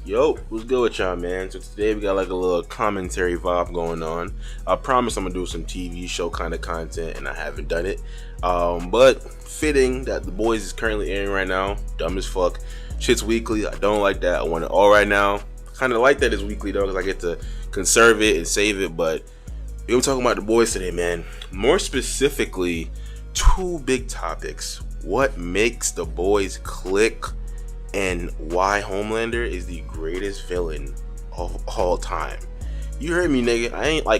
Yo, what's good with y'all, man? So today we got like a little commentary vibe going on. I promise I'm gonna do some TV show kind of content, and I haven't done it. But fitting that The Boys is currently airing right now. Dumb as fuck. Shit's weekly. I don't like that. I want it all right now. Kind of like that it's weekly though, because I get to conserve it and save it. But we're talking about The Boys today, man. More specifically, two big topics. What makes The Boys click? And why Homelander is the greatest villain of all time. You heard me, nigga.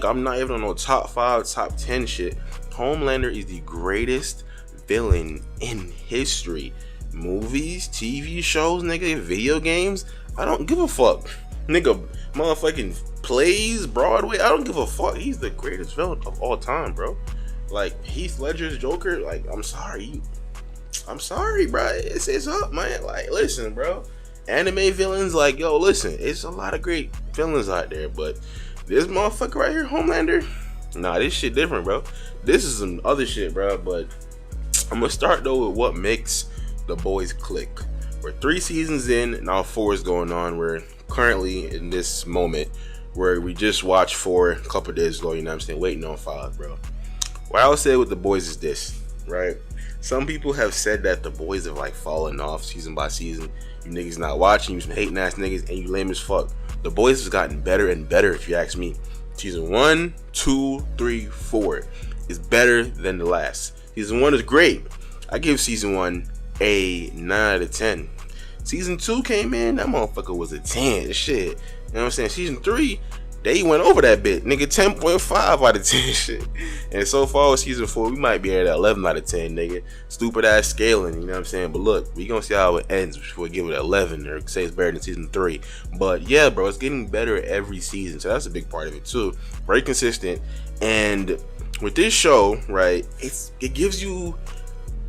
I'm not even on no top 5, top 10 shit. Homelander is the greatest villain in history. Movies, TV shows, nigga, video games. I don't give a fuck. Nigga, motherfucking plays, Broadway. I don't give a fuck. He's the greatest villain of all time, bro. Like, Heath Ledger's Joker, like, I'm sorry, bro. It's up, man. Like, listen, bro. Anime villains, like, yo, listen. It's a lot of great villains out there, but this motherfucker right here, Homelander, nah, this shit different, bro. This is some other shit, bro. But I'm gonna start though with what makes The Boys click. We're 3 seasons in, now 4 is going on. We're currently in this moment where we just watched 4 a couple days ago. You know what I'm saying? Waiting on 5, bro. What I'll say with The Boys is this, right? Some people have said that The Boys have like fallen off season by season. You niggas not watching, you some hating ass niggas, and you lame as fuck. The Boys has gotten better and better if you ask me. Season 1, 2, 3, 4 is better than the last. Season 1 is great. I give season 1 a 9 out of 10. Season 2 came in, that motherfucker was a 10. Shit. You know what I'm saying? Season 3, they went over that bit, nigga. 10.5 out of 10 shit. And so far with season 4, we might be at 11 out of 10, nigga. Stupid ass scaling, you know what I'm saying? But look, we gonna see how it ends before we give it 11 or say it's better than season 3. But yeah, bro, it's getting better every season, so that's a big part of it too. Very consistent. And with this show, right, it gives you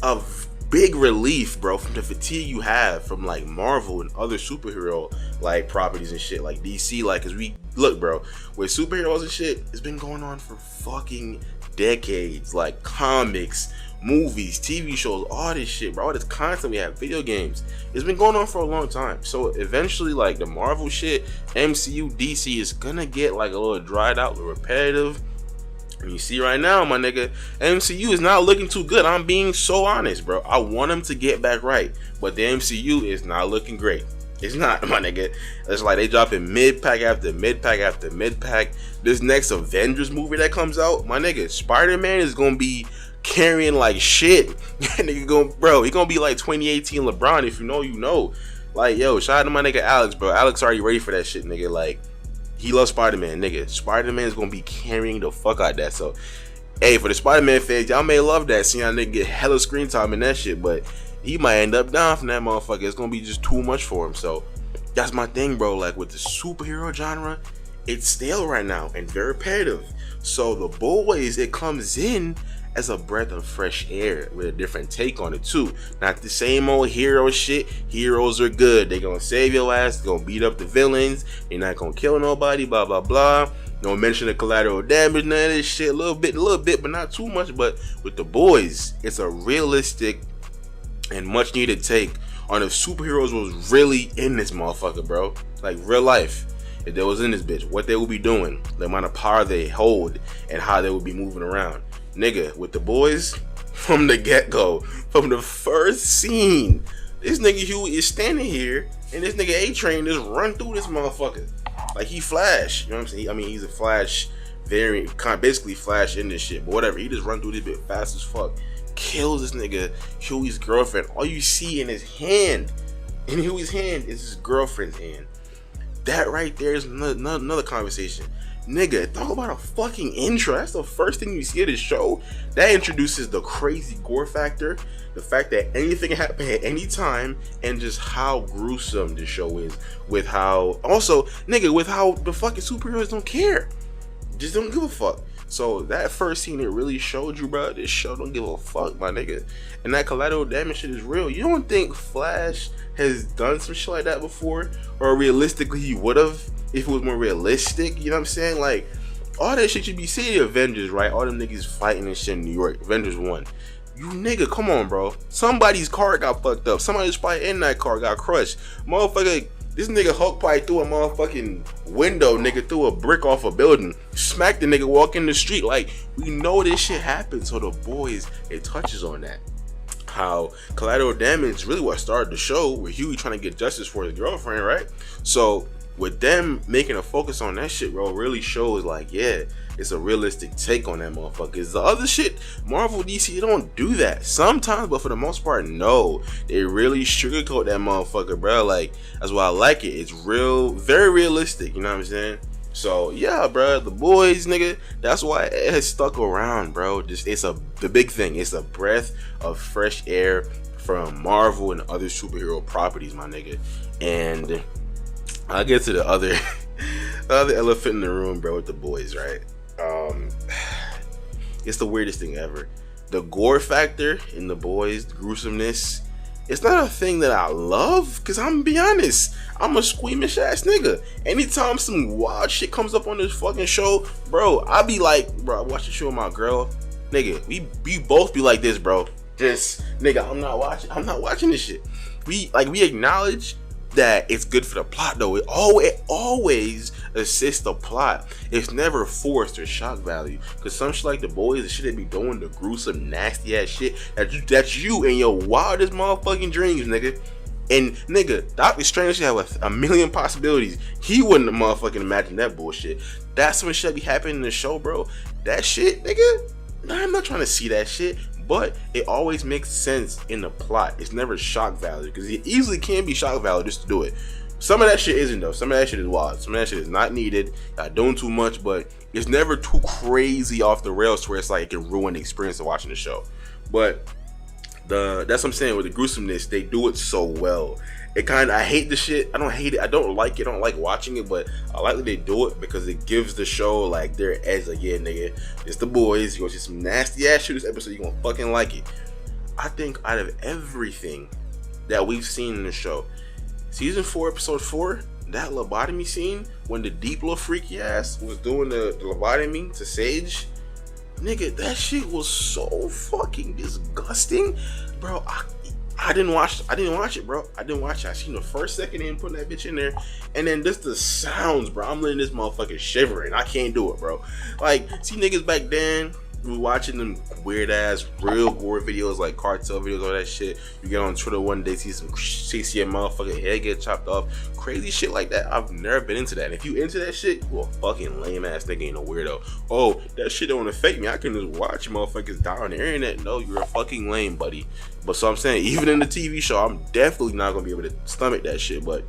a big relief, bro, from the fatigue you have from like Marvel and other superhero like properties and shit like DC. Like, cause we look, bro, with superheroes and shit, it's been going on for fucking decades. Like comics, movies, TV shows, all this shit, bro, all this content we have, video games, it's been going on for a long time. So eventually, like the Marvel shit, MCU, DC is gonna get like a little dried out, a little repetitive. And you see right now, my nigga, MCU is not looking too good. I'm being so honest, bro. I want them to get back right, but the MCU is not looking great. It's not, my nigga. It's like they dropping mid-pack after mid-pack after mid-pack. This next Avengers movie that comes out, my nigga, Spider-Man is gonna be carrying like shit. Nigga, he gonna be like 2018 LeBron. If you know, you know. Like, yo, shout out to my nigga Alex, bro. Alex already ready for that shit, nigga. Like, he loves Spider-Man, nigga. Spider-Man is gonna be carrying the fuck out of that. So, hey, for the Spider-Man fans, y'all may love that. See y'all nigga get hella screen time and that shit, but he might end up down from that motherfucker. It's gonna be just too much for him. So, that's my thing, bro. Like, with the superhero genre, it's stale right now and very repetitive. So, The Boys, it comes in as a breath of fresh air with a different take on it too. Not the same old hero shit. Heroes are good. They gonna save your ass. They gonna beat up the villains. They're not gonna kill nobody. Blah blah blah. No mention of collateral damage. None of this shit. A little bit, but not too much. But with The Boys, it's a realistic and much needed take on if superheroes was really in this motherfucker, bro. Like real life. If they was in this bitch, what they would be doing, the amount of power they hold, and how they would be moving around. Nigga, with The Boys, from the get-go, from the first scene, this nigga Huey is standing here, and this nigga A-Train just run through this motherfucker. Like he Flash, you know what I'm saying? I mean, he's a Flash variant, basically Flash in this shit, but whatever. He just run through this bit fast as fuck. Kills this nigga Huey's girlfriend. All you see in his hand, in Huey's hand, is his girlfriend's hand. That right there is another conversation. Nigga, talk about a fucking intro. That's the first thing you see of this show. That introduces the crazy gore factor, the fact that anything can happen at any time, and just how gruesome this show is. With how, also, nigga, with how the fucking superheroes don't care. Just don't give a fuck. So that first scene, it really showed you, bro, this show don't give a fuck, my nigga. And that collateral damage shit is real. You don't think Flash has done some shit like that before? Or realistically he would have if it was more realistic, you know what I'm saying? Like, all that shit you be seeing Avengers, right? All them niggas fighting and shit in New York. Avengers 1. You nigga, come on, bro. Somebody's car got fucked up. Somebody's probably in that car got crushed. Motherfucker This nigga Hulk probably threw a motherfucking window, nigga threw a brick off a building, smacked the nigga walking the street. Like, we know this shit happened, so the boys, it touches on that. How collateral damage is really what started the show, with Huey trying to get justice for his girlfriend, right? So with them making a focus on that shit, bro, really shows like, yeah, it's a realistic take on that motherfucker. Cause the other shit, Marvel, DC, they don't do that sometimes, but for the most part, no, they really sugarcoat that motherfucker, bro. Like, that's why I like it. It's real, very realistic. You know what I'm saying? So yeah, bro, the boys, nigga, that's why it has stuck around, bro. Just the big thing. It's a breath of fresh air from Marvel and other superhero properties, my nigga. And I'll get to the other the other elephant in the room, bro, with the boys, right? It's the weirdest thing ever. The gore factor in the boys, the gruesomeness, it's not a thing that I love, cause I'm gonna be honest, I'm a squeamish ass nigga. Anytime some wild shit comes up on this fucking show, bro, I be like, bro, I watch the show with my girl, nigga, we both be like this, bro. Just, nigga, I'm not watching this shit. We acknowledge that it's good for the plot, though. It always assists the plot. It's never forced or shock value. Cause some shit like the boys, the shit they be doing, the gruesome, nasty ass shit that's you in your wildest motherfucking dreams, nigga. And nigga, Doctor Strange should have a million possibilities. He wouldn't have motherfucking imagined that bullshit. That's some shit be happening in the show, bro. That shit, nigga. Nah, I'm not trying to see that shit. But it always makes sense in the plot. It's never shock value, because it easily can be shock value just to do it. Some of that shit isn't, though. Some of that shit is wild. Some of that shit is not needed. Not doing too much, but it's never too crazy off the rails to where it's like it can ruin the experience of watching the show. But that's what I'm saying with the gruesomeness. They do it so well. I hate the shit. I don't hate it. I don't like it. I don't like watching it, but I like that they do it because it gives the show like their edge. Like, yeah, nigga, it's the boys. You gonna see some nasty ass shit this episode. You gonna fucking like it. I think out of everything that we've seen in the show, season 4, episode 4, that lobotomy scene when the deep little freaky ass was doing the lobotomy to Sage, nigga, that shit was so fucking disgusting, bro. I didn't watch it, bro. I didn't watch it. I seen the first second him putting that bitch in there, and then just the sounds, bro. I'm letting this motherfucker shivering. I can't do it, bro. Like, see niggas back then, we watching them weird ass real gore videos, like cartel videos, all that shit. You get on Twitter one day, see your motherfucking head get chopped off, crazy shit like that. I've never been into that. And if you into that shit, you a fucking lame ass nigga, ain't a weirdo. Oh, that shit don't affect me. I can just watch motherfuckers die on the internet. No, you're a fucking lame, buddy. But so I'm saying, even in the TV show, I'm definitely not gonna be able to stomach that shit. But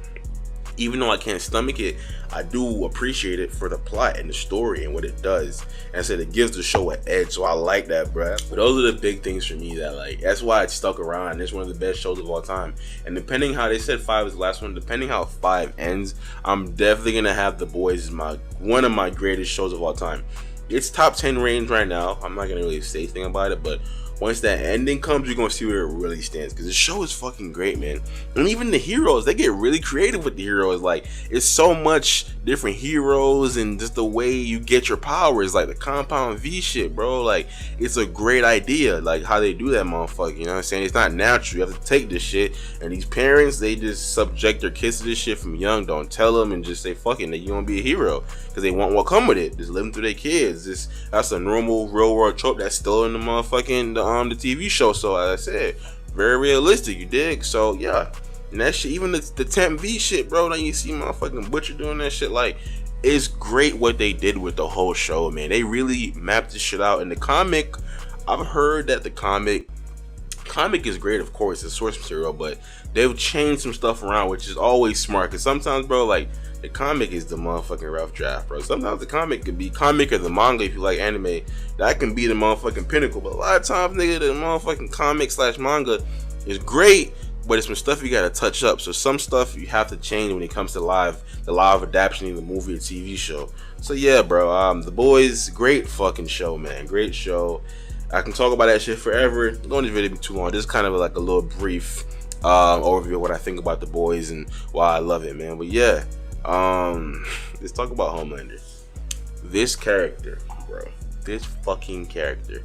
even though I can't stomach it, I do appreciate it for the plot and the story and what it does. And I said it gives the show an edge, so I like that, bruh. But those are the big things for me that, like, that's why it stuck around. It's one of the best shows of all time. And depending how they said 5 is the last one, depending how 5 ends, I'm definitely gonna have The Boys as one of my greatest shows of all time. It's top 10 range right now. I'm not gonna really say anything about it, but once that ending comes, you're gonna see where it really stands, because the show is fucking great, man. And even the heroes, they get really creative with the heroes. Like, it's so much different heroes, and just the way you get your powers, like the compound V shit, bro. Like, it's a great idea, like how they do that motherfucker, you know what I'm saying? It's not natural. You have to take this shit, and these parents, they just subject their kids to this shit from young. Don't tell them, and just say, fuck it, you gonna be a hero, because they want what come with it. Just living through their kids. That's a normal real world trope that's still in the motherfucking the TV show. So as I said, very realistic, you dig? So yeah, and that shit, even the Temp V shit, bro, now you see motherfucking Butcher doing that shit. Like, it's great what they did with the whole show, man. They really mapped this shit out. In the comic, I've heard that the comic is great, of course, it's source material, but they've changed some stuff around, which is always smart, because sometimes, bro, like, the comic is the motherfucking rough draft, bro. Sometimes the comic could be comic or the manga, if you like anime, that can be the motherfucking pinnacle. But a lot of times, nigga, the motherfucking comic / manga is great, but it's some stuff you gotta touch up. So some stuff you have to change when it comes to the live adaptation of the movie or TV show. So yeah, bro, The Boys, great fucking show, man. Great show. I can talk about that shit forever. Don't want this video to be too long. This is kind of like a little brief overview of what I think about The Boys and why I love it, man. But yeah, let's talk about Homelander. This character, bro. This fucking character.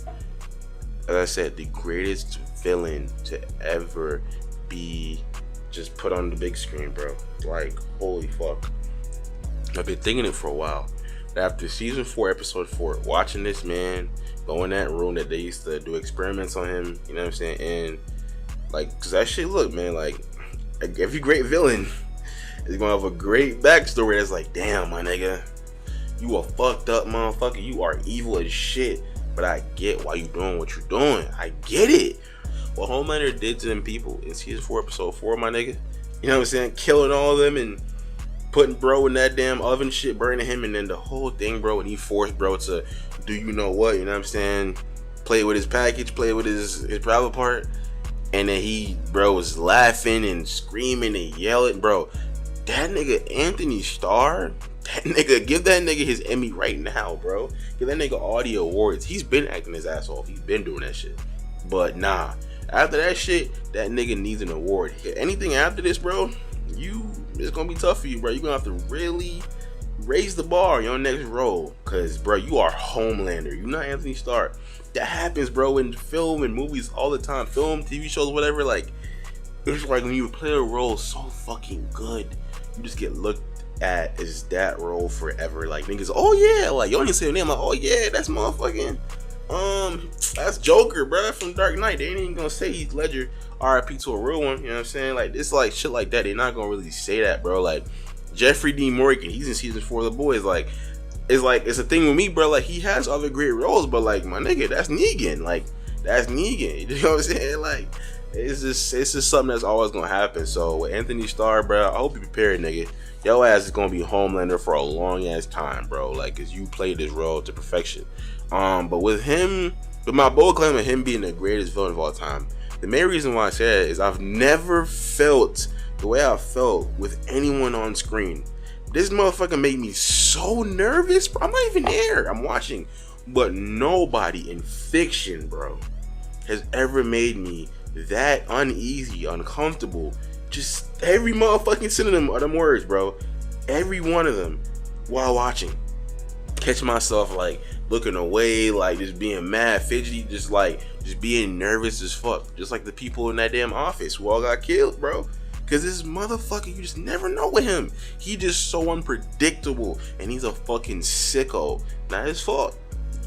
As I said, the greatest villain to ever be just put on the big screen, bro. Like, holy fuck. I've been thinking it for a while. After season 4, episode 4, watching this man go in that room that they used to do experiments on him, you know what I'm saying? And like, cause that shit, look, man, like every great villain is gonna have a great backstory that's like, damn, my nigga, you a fucked up motherfucker, you are evil as shit, but I get why you doing what you're doing. I get it. What Homelander did to them people in season 4, episode 4, my nigga, you know what I'm saying? Killing all of them and putting bro in that damn oven shit, burning him, and then the whole thing, bro, and he forced bro to do you know what, you know what I'm saying? Play with his package, play with his private part, and then he, bro, was laughing and screaming and yelling, bro. That nigga Anthony Starr, that nigga, give that nigga his Emmy right now, bro. Give that nigga all the awards. He's been acting his ass off. He's been doing that shit. But nah, after that shit, that nigga needs an award. Anything after this, bro, it's gonna be tough for you, bro. You're gonna have to really raise the bar in your next role, cause bro, you are Homelander. You're not Anthony Starr. That happens, bro, in film and movies all the time. Film, TV shows, whatever. Like, it's like when you play a role so fucking good, you just get looked at as that role forever. Like, niggas, oh yeah, like you don't even say your name. Like, oh yeah, that's motherfucking that's Joker, bro, from Dark Knight. They ain't even gonna say Heath Ledger, RIP to a real one, you know what I'm saying? Like, it's like shit like that. They're not gonna really say that, bro. Like, Jeffrey D. Morgan, he's in season 4 of The Boys. Like, it's a thing with me, bro. Like, he has other great roles, but like, my nigga, that's Negan. Like, that's Negan. You know what I'm saying? Like, it's just something that's always gonna happen. So with Anthony Starr, bro, I hope you prepared, nigga. Your ass is gonna be Homelander for a long ass time, bro. Like, cause you played this role to perfection. But with him, with my bold claim of him being the greatest villain of all time, the main reason why I say that is I've never felt the way I felt with anyone on screen. This motherfucker made me so nervous, bro. I'm not even there. I'm watching. But nobody in fiction, bro, has ever made me that uneasy, uncomfortable. Just every motherfucking synonym of them words, bro. Every one of them while watching. Catch myself like looking away, like just being mad, fidgety, just being nervous as fuck. Just like the people in that damn office who all got killed, bro. Cause this motherfucker, you just never know with him. He just so unpredictable, and he's a fucking sicko. Not his fault.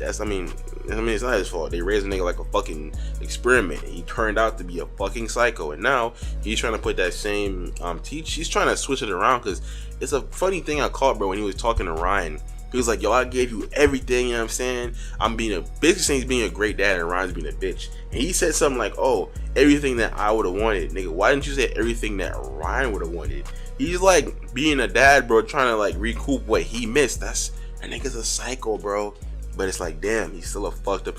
It's not his fault. They raised a nigga like a fucking experiment. He turned out to be a fucking psycho, and now he's trying to put that same he's trying to switch it around. Cause it's a funny thing I caught, bro, when he was talking to Ryan. He was like, yo, I gave you everything, you know what I'm saying? I'm basically saying he's being a great dad and Ryan's being a bitch. And he said something like, oh, everything that I would have wanted. Nigga, why didn't you say everything that Ryan would have wanted? He's like being a dad, bro, trying to like recoup what he missed. That nigga's a psycho, bro. But it's like, damn, he's still a fucked up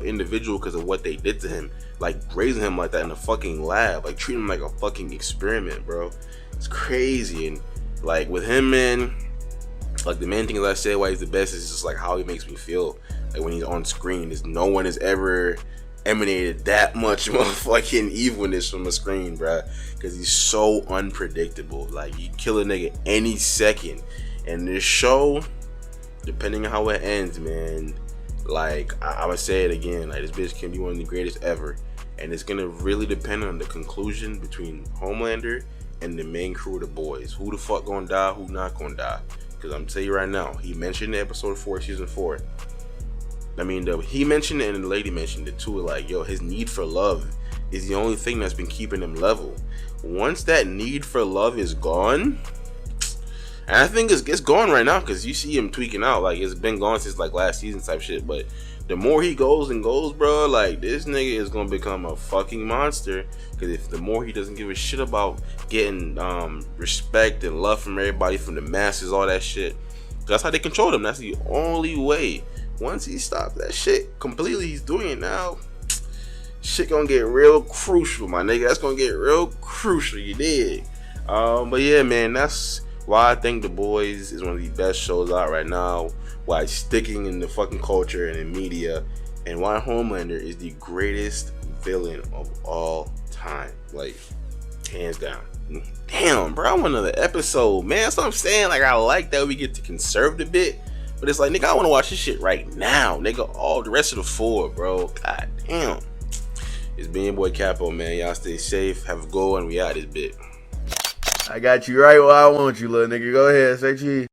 individual because of what they did to him. Like raising him like that in a fucking lab, like treating him like a fucking experiment, bro. It's crazy. And like with him, man, like the main thing, as I said, why he's the best is just like how he makes me feel. Like when he's on screen, no one has ever emanated that much motherfucking evilness from a screen, bruh. Because he's so unpredictable. Like, you kill a nigga any second. And this show, depending on how it ends, man, like I would say it again, like this bitch can be one of the greatest ever. And it's gonna really depend on the conclusion between Homelander and the main crew of The Boys. Who the fuck gonna die, who not gonna die. Because I'm telling you right now, he mentioned in episode 4, season 4. He mentioned it and the lady mentioned it too. Like, yo, his need for love is the only thing that's been keeping him level. Once that need for love is gone, and I think it's gone right now because you see him tweaking out. Like, it's been gone since like last season type shit. But the more he goes and goes, bro, like this nigga is gonna become a fucking monster. Because if the more he doesn't give a shit about getting respect and love from everybody, from the masses, all that shit, that's how they control him. That's the only way. Once he stops that shit completely, he's doing it now. Shit gonna get real crucial, my nigga. That's gonna get real crucial. You dig? But yeah, man, that's why I think The Boys is one of the best shows out right now. Why it's sticking in the fucking culture and in media, and why Homelander is the greatest villain of all time. Like, hands down. Damn, bro, I want another episode, man. That's what I'm saying. Like, I like that we get to conserve a bit, but it's like, nigga, I want to watch this shit right now, nigga. All the rest of the 4, bro. God damn. It's been your boy Capo, man. Y'all stay safe, have a go, and we out this bit. I got you right where I want you, little nigga. Go ahead, say cheese.